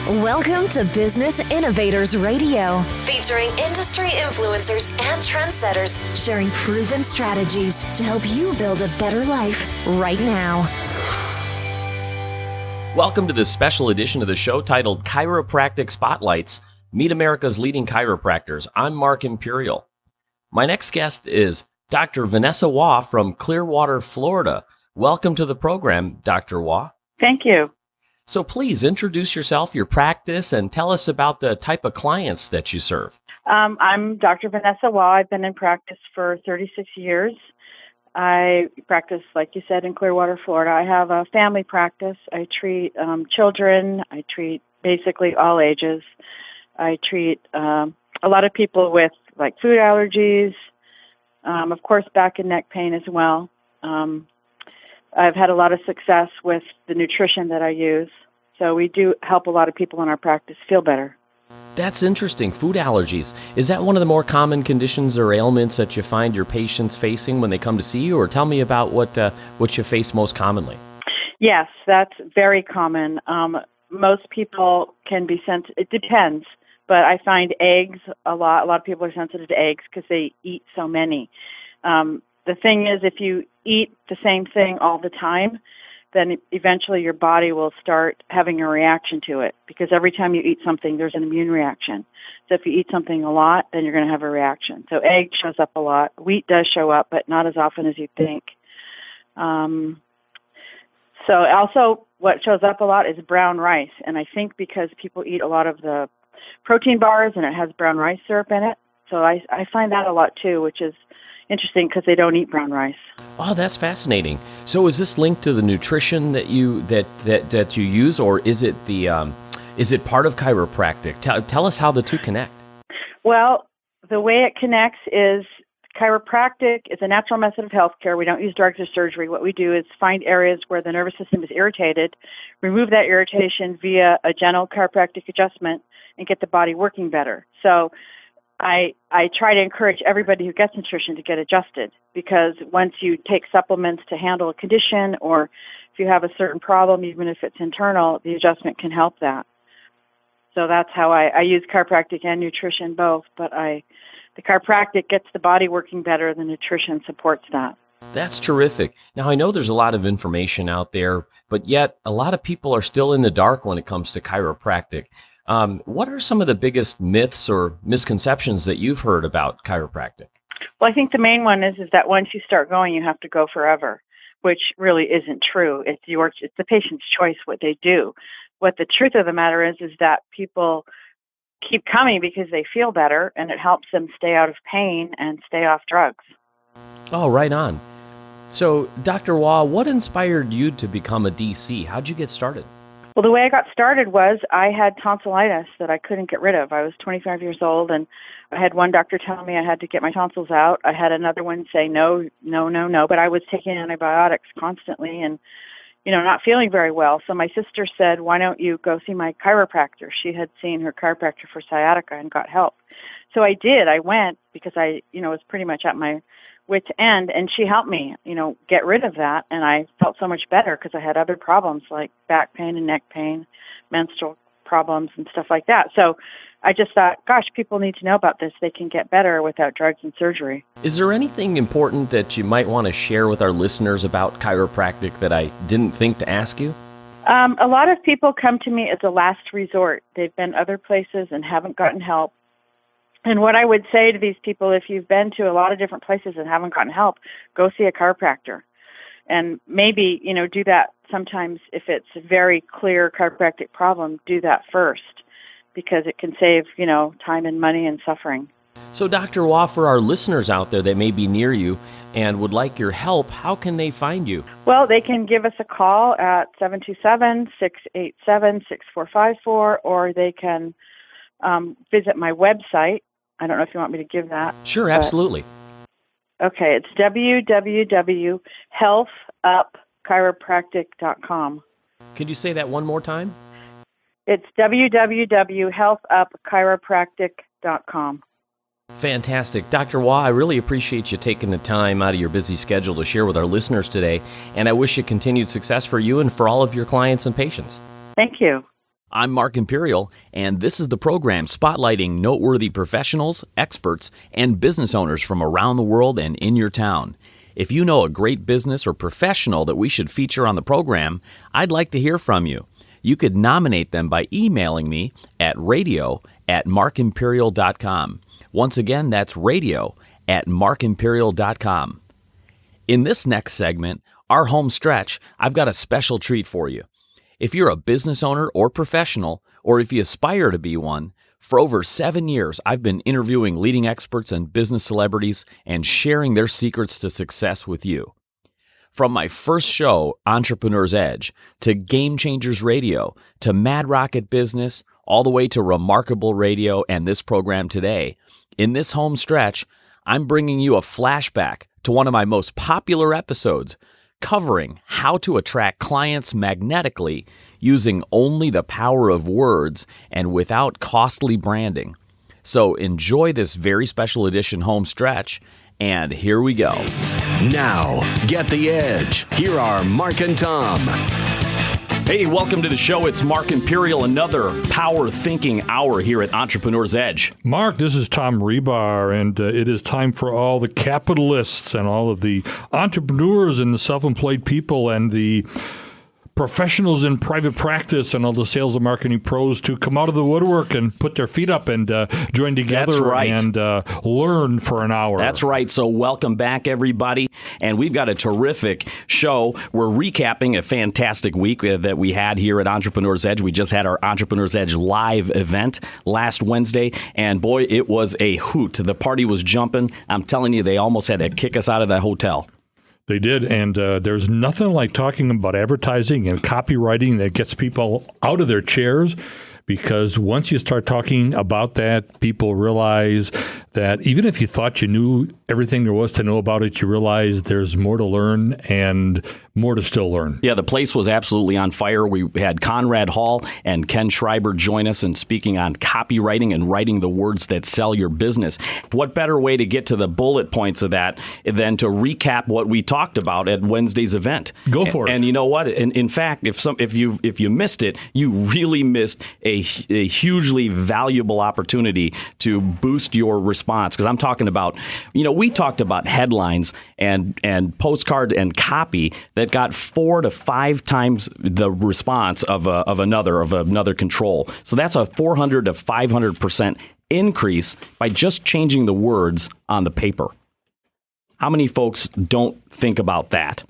Welcome to Business Innovators Radio, featuring industry influencers and trendsetters sharing proven strategies to help you build a better life right now. Welcome to this special edition of the show titled Chiropractic Spotlights, Meet America's Leading Chiropractors. I'm Mark Imperial. My next guest is Dr. Vanessa Waugh from Clearwater, Florida. Welcome to the program, Dr. Waugh. Thank you. So please introduce yourself, your practice, and tell us about the type of clients that you serve. I'm Dr. Vanessa Waugh. I've been in practice for 36 years. I practice, like you said, in Clearwater, Florida. I have a family practice. I treat children. I treat basically all ages. I treat a lot of people with like food allergies, of course, back and neck pain as well. I've had a lot of success with the nutrition that I use. So we do help a lot of people in our practice feel better. That's interesting. Food allergies. Is that one of the more common conditions or ailments that you find your patients facing when they come to see you? Or tell me about what you face most commonly. Yes, that's very common. Most people can be sensitive. It depends. But I find eggs a lot. A lot of people are sensitive to eggs because they eat so many. The thing is, if you eat the same thing all the time, then eventually your body will start having a reaction to it, because every time you eat something, there's an immune reaction. So if you eat something a lot, then you're going to have a reaction. So egg shows up a lot. Wheat does show up, but not as often as you think. So also what shows up a lot is brown rice. And I think because people eat a lot of the protein bars and it has brown rice syrup in it. So I find that a lot too, which is interesting because they don't eat brown rice. Oh, that's fascinating. So is this linked to the nutrition that you use, or is it part of chiropractic? Tell us how the two connect. Well, the way it connects is chiropractic is a natural method of healthcare. We don't use drugs or surgery. What we do is find areas where the nervous system is irritated, remove that irritation via a gentle chiropractic adjustment, and get the body working better. So I try to encourage everybody who gets nutrition to get adjusted, because once you take supplements to handle a condition, or if you have a certain problem, even if it's internal, the adjustment can help that. So that's how I use chiropractic and nutrition both, but the chiropractic gets the body working better, the nutrition supports that. That's terrific. Now, I know there's a lot of information out there, but yet a lot of people are still in the dark when it comes to chiropractic. What are some of the biggest myths or misconceptions that you've heard about chiropractic? Well, I think the main one is that once you start going, you have to go forever, which really isn't true. It's the patient's choice what they do. What the truth of the matter is that people keep coming because they feel better, and it helps them stay out of pain and stay off drugs. Oh, right on. So, Dr. Waugh, what inspired you to become a DC? How'd you get started? Well, the way I got started was I had tonsillitis that I couldn't get rid of. I was 25 years old, and I had one doctor tell me I had to get my tonsils out. I had another one say, no, but I was taking antibiotics constantly and, not feeling very well. So my sister said, why don't you go see my chiropractor? She had seen her chiropractor for sciatica and got help. So I did. I went because I, was pretty much at my wit's end, and she helped me, get rid of that, and I felt so much better because I had other problems like back pain and neck pain, menstrual problems and stuff like that. So I just thought, gosh, people need to know about this. They can get better without drugs and surgery. Is there anything important that you might want to share with our listeners about chiropractic that I didn't think to ask you? A lot of people come to me as a last resort. They've been other places and haven't gotten help. And what I would say to these people, if you've been to a lot of different places and haven't gotten help, go see a chiropractor. And maybe, do that sometimes if it's a very clear chiropractic problem, do that first, because it can save, time and money and suffering. So, Dr. Waugh, for our listeners out there that may be near you and would like your help, how can they find you? Well, they can give us a call at 727-687-6454, or they can visit my website. I don't know if you want me to give that. Sure, absolutely. Okay, it's www.healthupchiropractic.com. Could you say that one more time? It's www.healthupchiropractic.com. Fantastic. Dr. Waugh, I really appreciate you taking the time out of your busy schedule to share with our listeners today, and I wish you continued success for you and for all of your clients and patients. Thank you. I'm Mark Imperial, and this is the program spotlighting noteworthy professionals, experts, and business owners from around the world and in your town. If you know a great business or professional that we should feature on the program, I'd like to hear from you. You could nominate them by emailing me at radio@markimperial.com. Once again, that's radio@markimperial.com. In this next segment, our home stretch, I've got a special treat for you. If you're a business owner or professional, or if you aspire to be one, for over 7 years, I've been interviewing leading experts and business celebrities and sharing their secrets to success with you. From my first show, Entrepreneur's Edge, to Game Changers Radio, to Mad Rocket Business, all the way to Remarkable Radio and this program today, in this home stretch, I'm bringing you a flashback to one of my most popular episodes, covering how to attract clients magnetically using only the power of words and without costly branding. So enjoy this very special edition home stretch, and here we go. Now, get the edge. Here are Mark and Tom. Hey, welcome to the show. It's Mark Imperial, another power thinking hour here at Entrepreneur's Edge. Mark, this is Tom Rebar, and it is time for all the capitalists and all of the entrepreneurs and the self-employed people and the professionals in private practice and all the sales and marketing pros to come out of the woodwork and put their feet up and join together and learn for an hour. That's right. So welcome back, everybody. And we've got a terrific show. We're recapping a fantastic week that we had here at Entrepreneur's Edge. We just had our Entrepreneur's Edge live event last Wednesday, and boy, it was a hoot. The party was jumping. I'm telling you, they almost had to kick us out of that hotel. They did, and there's nothing like talking about advertising and copywriting that gets people out of their chairs, because once you start talking about that, people realize that even if you thought you knew everything there was to know about it, you realize there's more to learn and more to still learn. Yeah, the place was absolutely on fire. We had Conrad Hall and Ken Schreiber join us in speaking on copywriting and writing the words that sell your business. What better way to get to the bullet points of that than to recap what we talked about at Wednesday's event? Go for it. And you know what? In fact, if you missed it, you really missed a hugely valuable opportunity to boost your response. Because I'm talking about, we talked about headlines and postcard and copy that got 4 to 5 times the response of another control. So that's a 400 to 500% increase by just changing the words on the paper. How many folks don't think about that?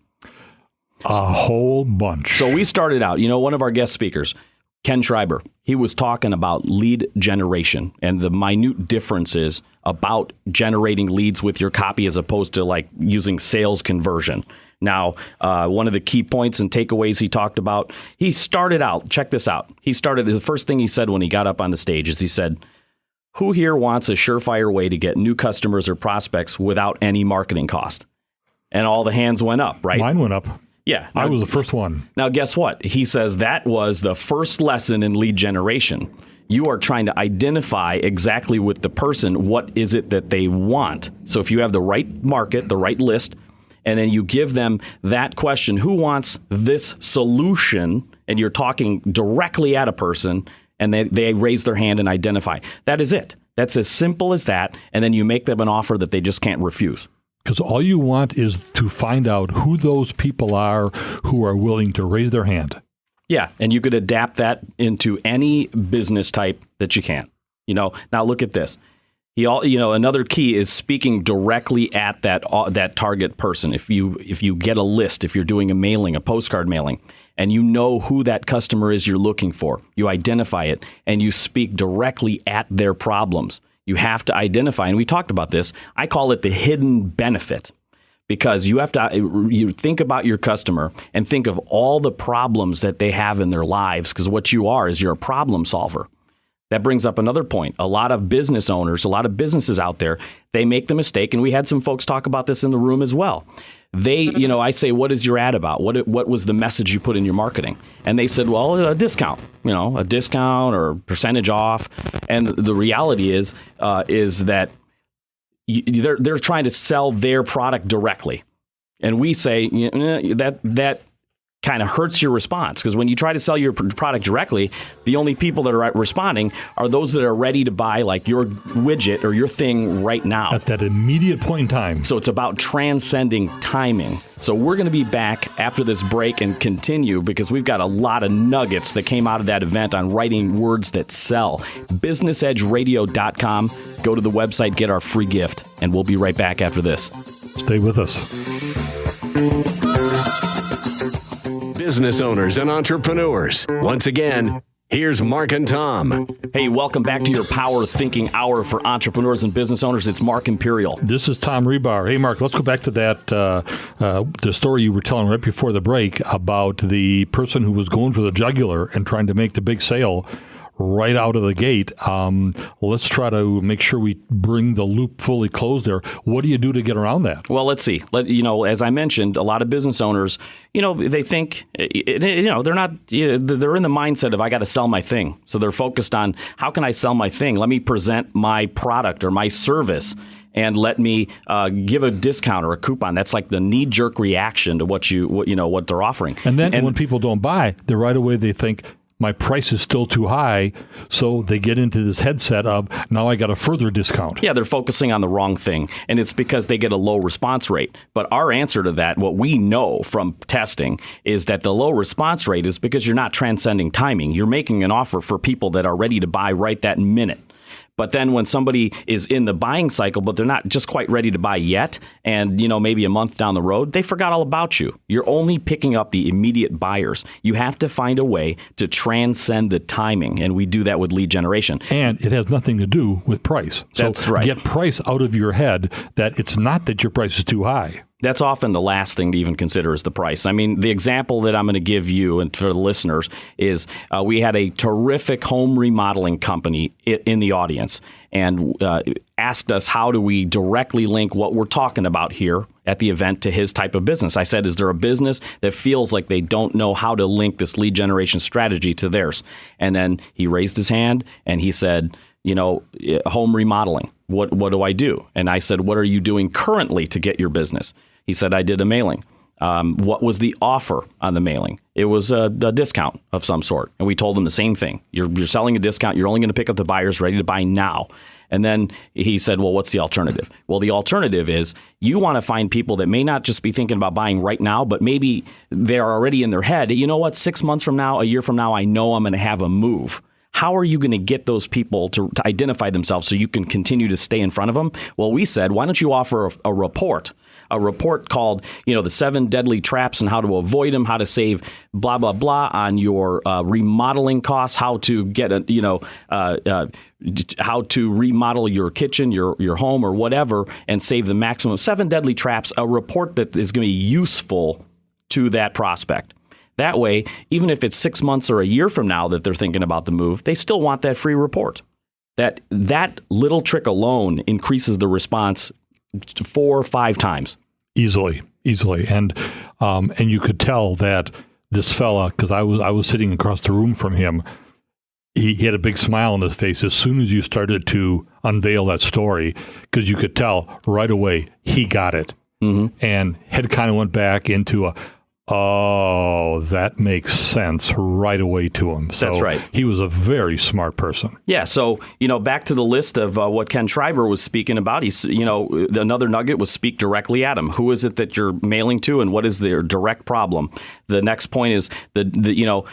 A whole bunch. So we started out, one of our guest speakers, Ken Schreiber, he was talking about lead generation and the minute differences about generating leads with your copy as opposed to like using sales conversion. Now, one of the key points and takeaways he talked about, he started out, check this out. The first thing he said when he got up on the stage is he said, "Who here wants a surefire way to get new customers or prospects without any marketing cost?" And all the hands went up, right? Mine went up. Yeah. I was the first one. Now, guess what? He says that was the first lesson in lead generation. You are trying to identify exactly with the person, what is it that they want. So if you have the right market, the right list, and then you give them that question, who wants this solution? And you're talking directly at a person, and they raise their hand and identify. That is it. That's as simple as that. And then you make them an offer that they just can't refuse. Because all you want is to find out who those people are who are willing to raise their hand. Yeah, and you could adapt that into any business type that you can. Now look at this. Another key is speaking directly at that target person. If you get a list, if you're doing a mailing, a postcard mailing, and you know who that customer is you're looking for, you identify it and you speak directly at their problems. You have to identify, and we talked about this, I call it the hidden benefit, because you have to you think about your customer and think of all the problems that they have in their lives, because what you are is you're a problem solver. That brings up another point. A lot of business owners, a lot of businesses out there, they make the mistake, and we had some folks talk about this in the room as well. I say, what is your ad about? What was the message you put in your marketing? And they said, well, a discount, a discount or percentage off. And the reality is that they're trying to sell their product directly. And we say that kind of hurts your response, because when you try to sell your product directly, the only people that are responding are those that are ready to buy like your widget or your thing right now. At that immediate point in time. So it's about transcending timing. So we're going to be back after this break and continue, because we've got a lot of nuggets that came out of that event on writing words that sell. BusinessEdgeRadio.com. Go to the website, get our free gift, and we'll be right back after this. Stay with us. Business owners and entrepreneurs. Once again, here's Mark and Tom. Hey, welcome back to your Power Thinking Hour for entrepreneurs and business owners. It's Mark Imperial. This is Tom Rebar. Hey, Mark, let's go back to that, the story you were telling right before the break about the person who was going for the jugular and trying to make the big sale right out of the gate. Let's try to make sure we bring the loop fully closed there. What do you do to get around that? Well, let's see. As I mentioned, a lot of business owners, they think, they're not, they're in the mindset of, I got to sell my thing. So they're focused on, how can I sell my thing? Let me present my product or my service, and let me give a discount or a coupon. That's like the knee-jerk reaction to what they're offering. And then when people don't buy, right away they think, my price is still too high, so they get into this headset of, now I got a further discount. Yeah, they're focusing on the wrong thing, and it's because they get a low response rate. But our answer to that, what we know from testing, is that the low response rate is because you're not transcending timing. You're making an offer for people that are ready to buy right that minute. But then when somebody is in the buying cycle, but they're not just quite ready to buy yet, and maybe a month down the road, they forgot all about you. You're only picking up the immediate buyers. You have to find a way to transcend the timing, and we do that with lead generation. And it has nothing to do with price. That's right. Get price out of your head, that it's not that your price is too high. That's often the last thing to even consider is the price. I mean, the example that I'm going to give you and for the listeners is we had a terrific home remodeling company in the audience, and asked us, how do we directly link what we're talking about here at the event to his type of business? I said, is there a business that feels like they don't know how to link this lead generation strategy to theirs? And then he raised his hand and he said, home remodeling. What do I do? And I said, what are you doing currently to get your business? He said, I did a mailing. What was the offer on the mailing? It was a discount of some sort. And we told him the same thing. You're selling a discount. You're only going to pick up the buyers ready to buy now. And then he said, well, what's the alternative? Well, the alternative is you want to find people that may not just be thinking about buying right now, but maybe they're already in their head. You know what? 6 months from now, a year from now, I know I'm going to have a move. How are you going to get those people to identify themselves so you can continue to stay in front of them? Well, we said, why don't you offer a report called, the 7 deadly traps and how to avoid them, how to save blah, blah, blah on your remodeling costs, how to get how to remodel your kitchen, your home or whatever, and save the maximum. 7 deadly traps, a report that is going to be useful to that prospect. That way, even if it's 6 months or a year from now that they're thinking about the move, they still want that free report. That little trick alone increases the response 4 or 5 times. Easily. And you could tell that this fella, because I was sitting across the room from him, he had a big smile on his face as soon as you started to unveil that story, because you could tell right away he got it. Mm-hmm. And head kind of went back into oh, that makes sense right away to him. So that's right. He was a very smart person. Yeah. So, back to the list of what Ken Schreiber was speaking about. He's, another nugget was speak directly at him. Who is it that you're mailing to and what is their direct problem? The next point is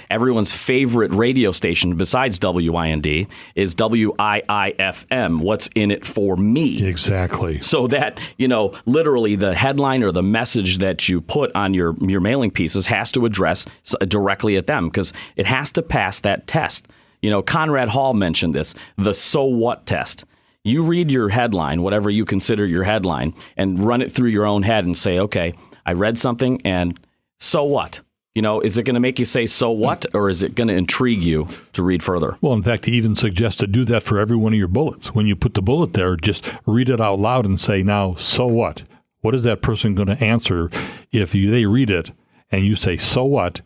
everyone's favorite radio station besides WIND is WIIFM. What's in it for me? Exactly. So that, literally the headline or the message that you put on your mailing pieces has to address directly at them, because it has to pass that test. Conrad Hall mentioned this, the so what test. You read your headline, whatever you consider your headline, and run it through your own head and say, okay, I read something and so what? Is it going to make you say so what, or is it going to intrigue you to read further? Well, in fact, he even suggests to do that for every one of your bullets. When you put the bullet there, just read it out loud and say, now, so what? What is that person going to answer if they read it and you say, so what,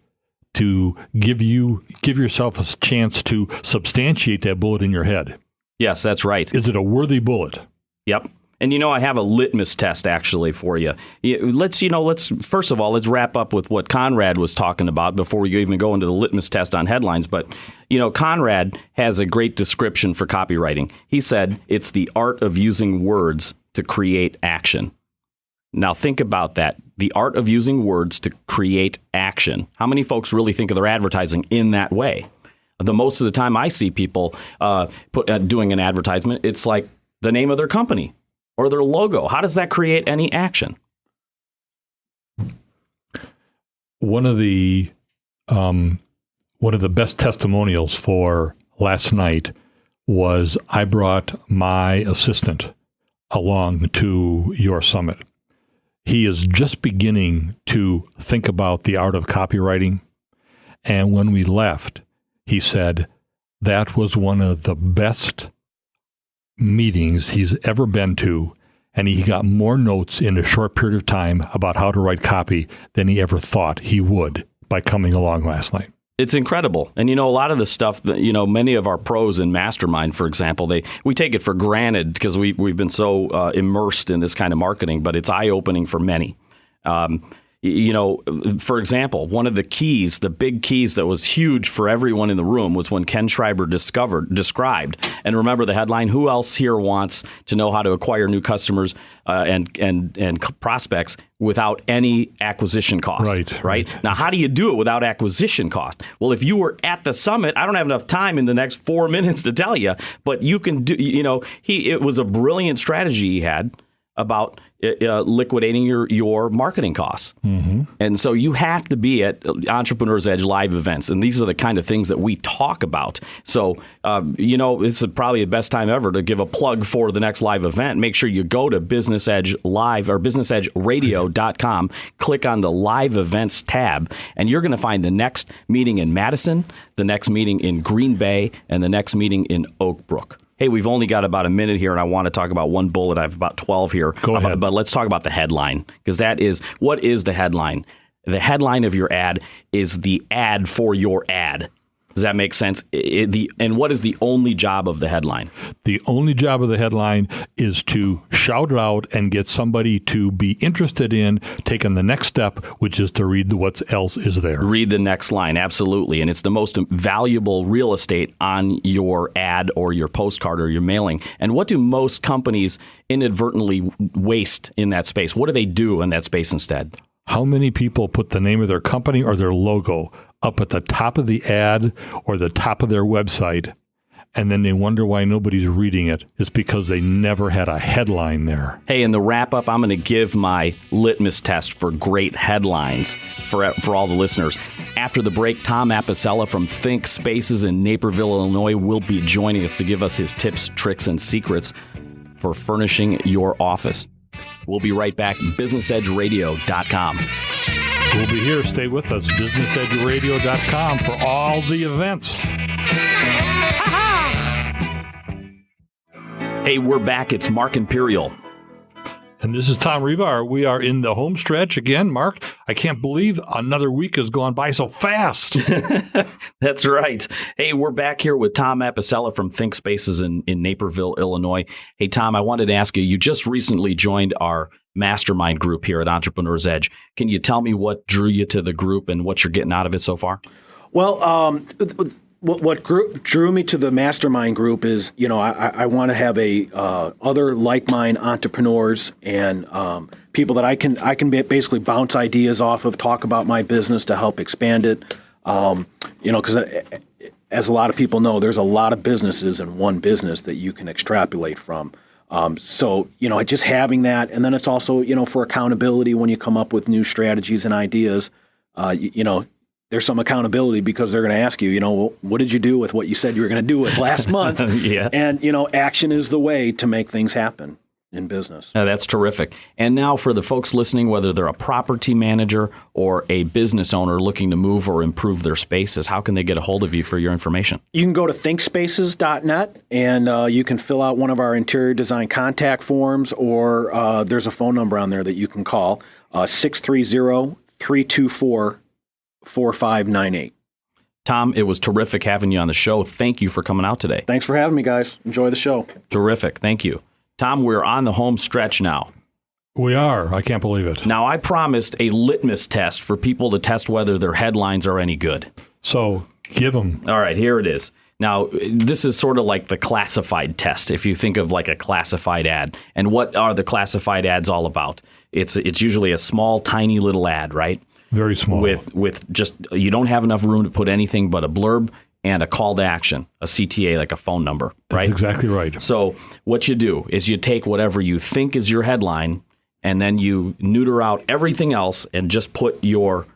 to give yourself a chance to substantiate that bullet in your head? Yes, that's right. Is it a worthy bullet? Yep. And I have a litmus test actually for you. Let's first of all, let's wrap up with what Conrad was talking about before we even go into the litmus test on headlines. But, Conrad has a great description for copywriting. He said it's the art of using words to create action. Now think about that. The art of using words to create action. How many folks really think of their advertising in that way? The most of the time I see people doing an advertisement, it's like the name of their company or their logo. How does that create any action? One of the best testimonials for last night was I brought my assistant along to your summit. He is just beginning to think about the art of copywriting. And when we left, he said that was one of the best meetings he's ever been to, and he got more notes in a short period of time about how to write copy than he ever thought he would by coming along last night. It's incredible. And, a lot of the stuff that, many of our pros in Mastermind, for example, we take it for granted because we've been so immersed in this kind of marketing, but it's eye-opening for many. For example, one of the keys, the big keys that was huge for everyone in the room was when Ken Schreiber described, and remember the headline, who else here wants to know how to acquire new customers and prospects without any acquisition cost? Right. Now, how do you do it without acquisition cost? Well, if you were at the summit, I don't have enough time in the next 4 minutes to tell you, but you can do, it was a brilliant strategy he had about liquidating your marketing costs. Mm-hmm. And so you have to be at Entrepreneur's Edge live events. And these are the kind of things that we talk about. So, this is probably the best time ever to give a plug for the next live event. Make sure you go to Business Edge Live or businessedgeradio.com, click on the live events tab, and you're going to find the next meeting in Madison, the next meeting in Green Bay, and the next meeting in Oak Brook. Hey, we've only got about a minute here, and I want to talk about one bullet. I have about 12 here. Go ahead. But let's talk about the headline, because what is the headline? The headline of your ad is the ad for your ad. Does that make sense? And what is the only job of the headline? The only job of the headline is to shout it out and get somebody to be interested in taking the next step, which is to read what else is there. Read the next line, absolutely. And it's the most valuable real estate on your ad or your postcard or your mailing. And what do most companies inadvertently waste in that space? What do they do in that space instead? How many people put the name of their company or their logo up at the top of the ad or the top of their website, and then they wonder why nobody's reading it? It's because they never had a headline there. Hey, in the wrap-up, I'm going to give my litmus test for great headlines for all the listeners. After the break, Tom Apicella from Think Spaces in Naperville, Illinois, will be joining us to give us his tips, tricks, and secrets for furnishing your office. We'll be right back. BusinessEdgeRadio.com. We'll be here. Stay with us. BusinessEdgeRadio.com for all the events. Hey, we're back. It's Mark Imperial. And this is Tom Rebar. We are in the home stretch again. Mark, I can't believe another week has gone by so fast. That's right. Hey, we're back here with Tom Apicella from Think Spaces in Naperville, Illinois. Hey, Tom, I wanted to ask you, you just recently joined our mastermind group here at Entrepreneur's Edge. Can you tell me what drew you to the group and what you're getting out of it so far? Well, what drew me to the mastermind group is, I want to have other like-minded entrepreneurs and people that I can basically bounce ideas off of, talk about my business to help expand it. Because as a lot of people know, there's a lot of businesses in one business that you can extrapolate from. So just having that, and then it's also, for accountability when you come up with new strategies and ideas, there's some accountability because they're going to ask you, well, what did you do with what you said you were going to do with last month? Yeah. And, action is the way to make things happen in business. That's terrific. And now for the folks listening, whether they're a property manager or a business owner looking to move or improve their spaces, how can they get a hold of you for your information? You can go to thinkspaces.net and you can fill out one of our interior design contact forms, or there's a phone number on there that you can call, 630-324-4598. Tom, it was terrific having you on the show. Thank you for coming out today. Thanks for having me, guys. Enjoy the show. Terrific. Thank you. Tom, we're on the home stretch now. We are. I can't believe it. Now, I promised a litmus test for people to test whether their headlines are any good. So give them. All right, here it is. Now, this is sort of like the classified test, if you think of like a classified ad. And what are the classified ads all about? It's usually a small, tiny little ad, right? Very small. With just, you don't have enough room to put anything but a blurb and a call to action, a CTA, like a phone number, right? That's exactly right. So what you do is you take whatever you think is your headline, and then you neuter out everything else and just put your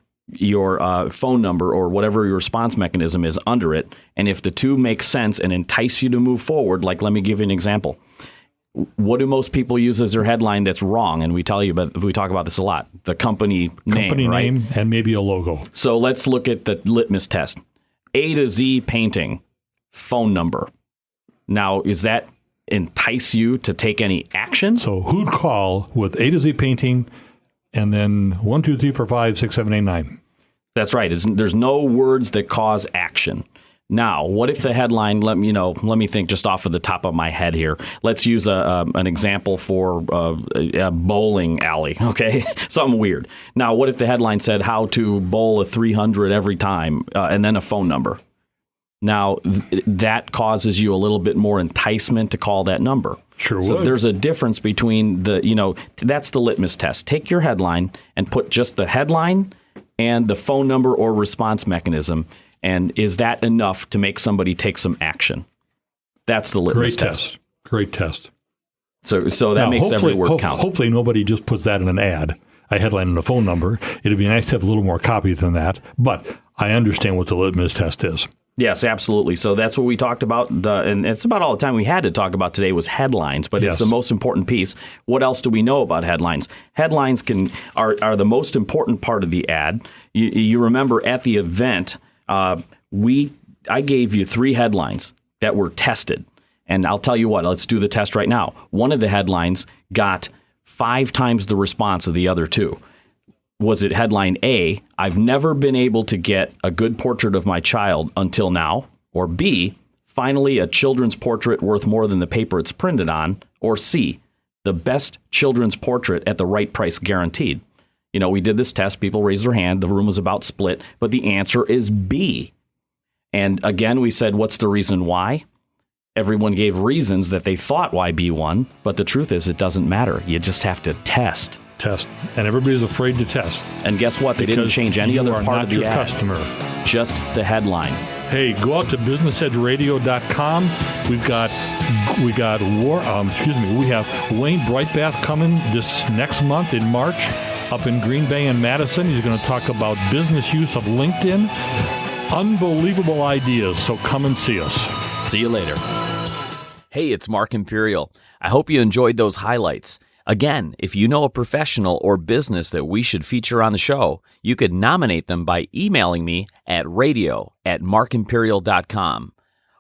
phone number or whatever your response mechanism is under it. And if the two make sense and entice you to move forward, like let me give you an example. What do most people use as their headline that's wrong? And we talk about this a lot. The company name, and maybe a logo. So let's look at the litmus test. A to Z painting, phone number. Now, is that entice you to take any action? So who'd call with A to Z painting and then 1, 2, 3, 4, 5, 6, 7, 8, 9? That's right. There's no words that cause action. Now, what if the headline, let me think just off of the top of my head here. Let's use an example for a bowling alley, okay? Something weird. Now, what if the headline said how to bowl a 300 every time and then a phone number? Now, that causes you a little bit more enticement to call that number. Sure So would. there's a difference between that's the litmus test. Take your headline and put just the headline and the phone number or response mechanism. And is that enough to make somebody take some action? That's the litmus test. Great test. So that makes every word count. Hopefully nobody just puts that in an ad, a headline and a phone number. It'd be nice to have a little more copy than that. But I understand what the litmus test is. Yes, absolutely. So that's what we talked about. And it's about all the time we had to talk about today was headlines, but It's the most important piece. What else do we know about headlines? Headlines are the most important part of the ad. You remember at the event, I gave you 3 headlines that were tested. And I'll tell you what, let's do the test right now. One of the headlines got 5 times the response of the other 2. Was it headline A, I've never been able to get a good portrait of my child until now? Or B, finally a children's portrait worth more than the paper it's printed on? Or C, the best children's portrait at the right price guaranteed? We did this test. People raised their hand. The room was about split. But the answer is B. And again, we said, what's the reason why? Everyone gave reasons that they thought why B won. But the truth is, it doesn't matter. You just have to test. And everybody's afraid to test. And guess what? They didn't change any other part of the ad. Customer. Just the headline. Hey, go out to businessedgeradio.com. We have Wayne Brightbath coming this next month in March up in Green Bay and Madison. He's going to talk about business use of LinkedIn. Unbelievable ideas. So come and see us. See you later. Hey, it's Mark Imperial. I hope you enjoyed those highlights. Again, if you know a professional or business that we should feature on the show, you could nominate them by emailing me at radio@markimperial.com.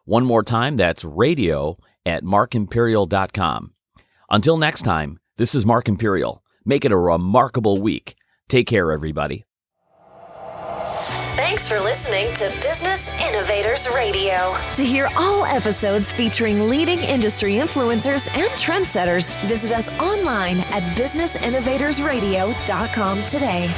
One more time, that's radio@markimperial.com. Until next time, this is Mark Imperial. Make it a remarkable week. Take care, everybody. Thanks for listening to Business Innovators Radio. To hear all episodes featuring leading industry influencers and trendsetters, visit us online at businessinnovatorsradio.com today.